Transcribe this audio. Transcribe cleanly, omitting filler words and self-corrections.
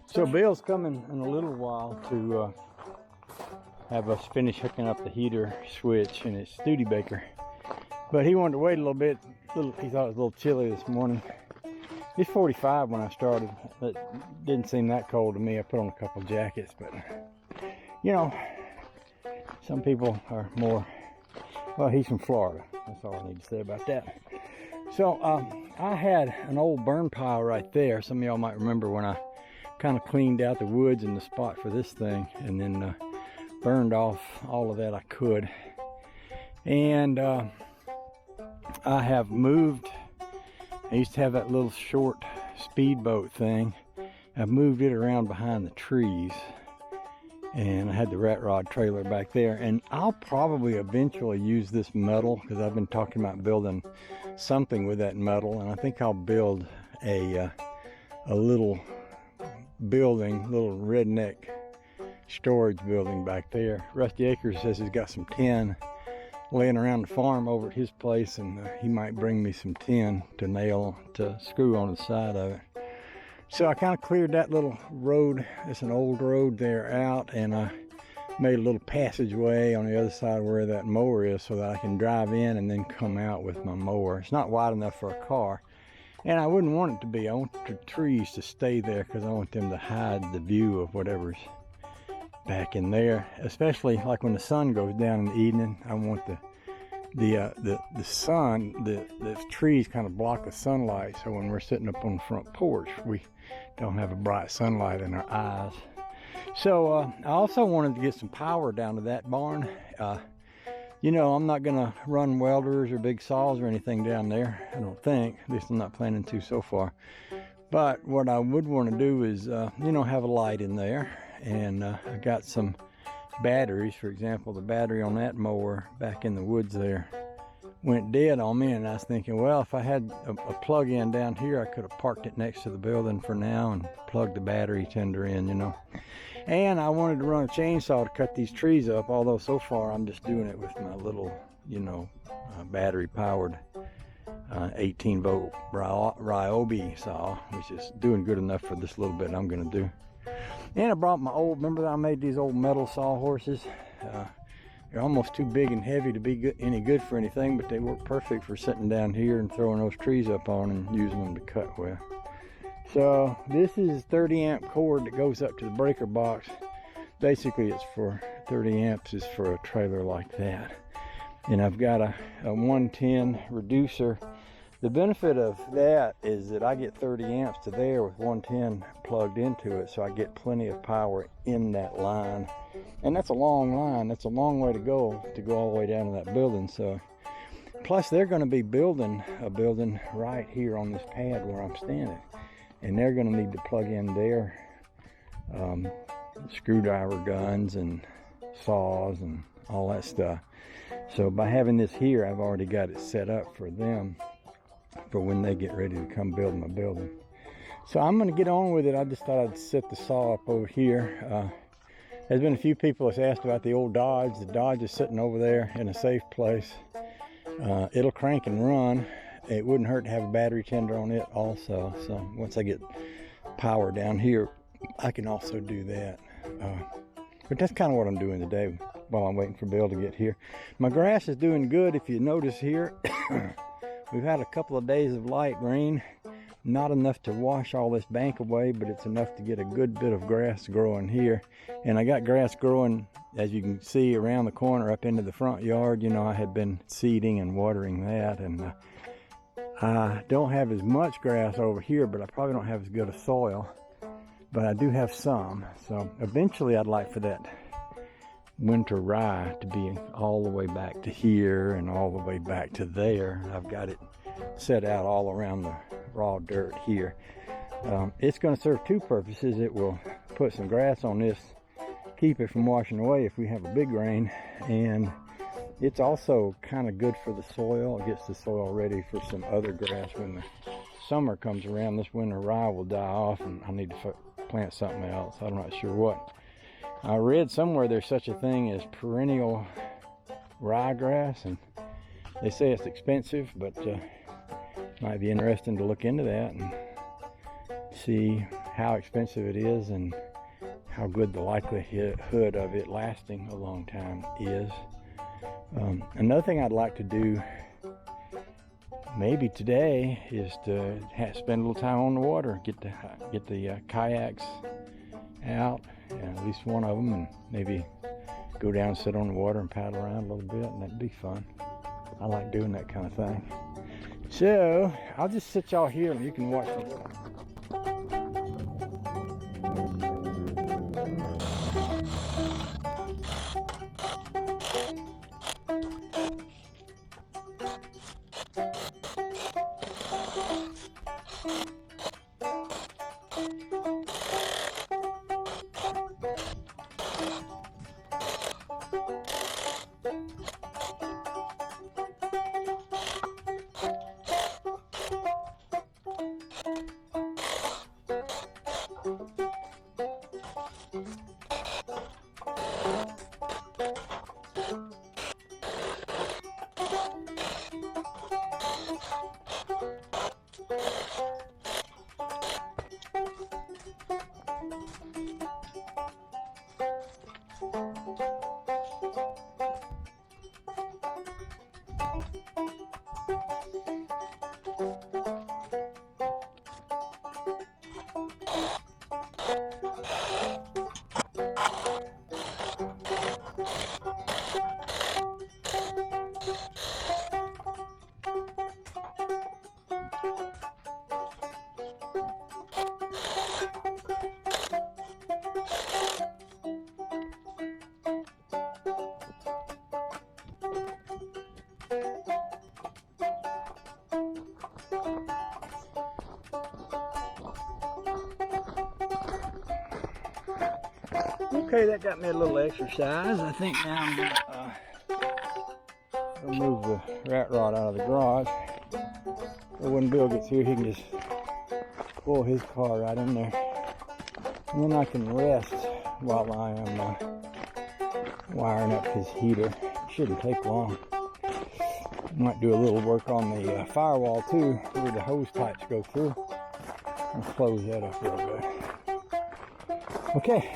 So Bill's coming in a little while to have us finish hooking up the heater switch in his Studebaker. But he wanted to wait a little bit. He thought it was a little chilly this morning. It's 45 when I started. It didn't seem that cold to me. I put on a couple jackets, but you know, some people are more, well, he's from Florida. That's all I need to say about that. So I had an old burn pile right there. Some of y'all might remember when I kind of cleaned out the woods in the spot for this thing and then burned off all of that I could. And I have moved. I used to have that little short speedboat thing. I've moved it around behind the trees, and I had the rat rod trailer back there. And I'll probably eventually use this metal because I've been talking about building something with that metal, and I think I'll build a little building, little redneck storage building back there. Rusty Acres says he's got some tin laying around the farm over at his place, and he might bring me some tin to screw on the side of it. So I kind of cleared that little road, it's an old road there, out, and I made a little passageway on the other side where that mower is so that I can drive in and then come out with my mower. It's not wide enough for a car, and I wouldn't want it to be. I want the trees to stay there because I want them to hide the view of whatever's back in there, especially like when the sun goes down in the evening. I want the sun, the trees kind of block the sunlight, so when we're sitting up on the front porch, we don't have a bright sunlight in our eyes. So I also wanted to get some power down to that barn. You know, I'm not gonna run welders or big saws or anything down there, I don't think. At least I'm not planning to so far. But what I would want to do is, you know, have a light in there. And I got some batteries. For example, the battery on that mower back in the woods there went dead on me, and I was thinking, well, if I had a plug-in down here, I could have parked it next to the building for now and plugged the battery tender in, you know. And I wanted to run a chainsaw to cut these trees up, although so far I'm just doing it with my little, you know, battery powered 18 volt Ryobi saw, which is doing good enough for this little bit I'm going to do. And I brought my old, remember that I made these old metal sawhorses? They're almost too big and heavy to be any good for anything, but they work perfect for sitting down here and throwing those trees up on and using them to cut with. So this is 30 amp cord that goes up to the breaker box. Basically it's for 30 amps is for a trailer like that. And I've got a 110 reducer. The benefit of that is that I get 30 amps to there with 110 plugged into it, so I get plenty of power in that line. And that's a long line. That's a long way to go all the way down to that building. So, plus they're going to be building a building right here on this pad where I'm standing, and they're going to need to plug in their screwdriver guns and saws and all that stuff. So by having this here, I've already got it set up for them for when they get ready to come build my building. So I'm going to get on with it. I just thought I'd set the saw up over here. There's been a few people that's asked about the old Dodge. The Dodge is sitting over there in a safe place. It'll crank and run. It wouldn't hurt to have a battery tender on it also. So once I get power down here, I can also do that. But that's kind of what I'm doing today while I'm waiting for Bill to get here. My grass is doing good. If you notice here, we've had a couple of days of light rain. Not enough to wash all this bank away, but it's enough to get a good bit of grass growing here. And I got grass growing, as you can see, around the corner up into the front yard. You know, I had been seeding and watering that, and I don't have as much grass over here, but I probably don't have as good a soil. But I do have some. So eventually I'd like for that winter rye to be all the way back to here and all the way back to there. I've got it set out all around the raw dirt here. It's going to serve two purposes. It will put some grass on this, keep it from washing away if we have a big rain, and it's also kind of good for the soil. It gets the soil ready for some other grass when the summer comes around. This winter rye will die off and I need to plant something else. I'm not sure what. I read somewhere there's such a thing as perennial ryegrass, and they say it's expensive, but might be interesting to look into that and see how expensive it is and how good the likelihood of it lasting a long time is. Another thing I'd like to do maybe today is to spend a little time on the water, get the kayaks out, at least one of them, and maybe go down and sit on the water and paddle around a little bit, and that'd be fun. I like doing that kind of thing. So I'll just sit y'all here and you can watch me. Okay, that got me a little exercise. I think now I'm gonna move the rat rod out of the garage. So when Bill gets here, he can just pull his car right in there. And then I can rest while I am wiring up his heater. It shouldn't take long. I might do a little work on the firewall too, where the hose pipes go through. I'll close that up real good. Okay.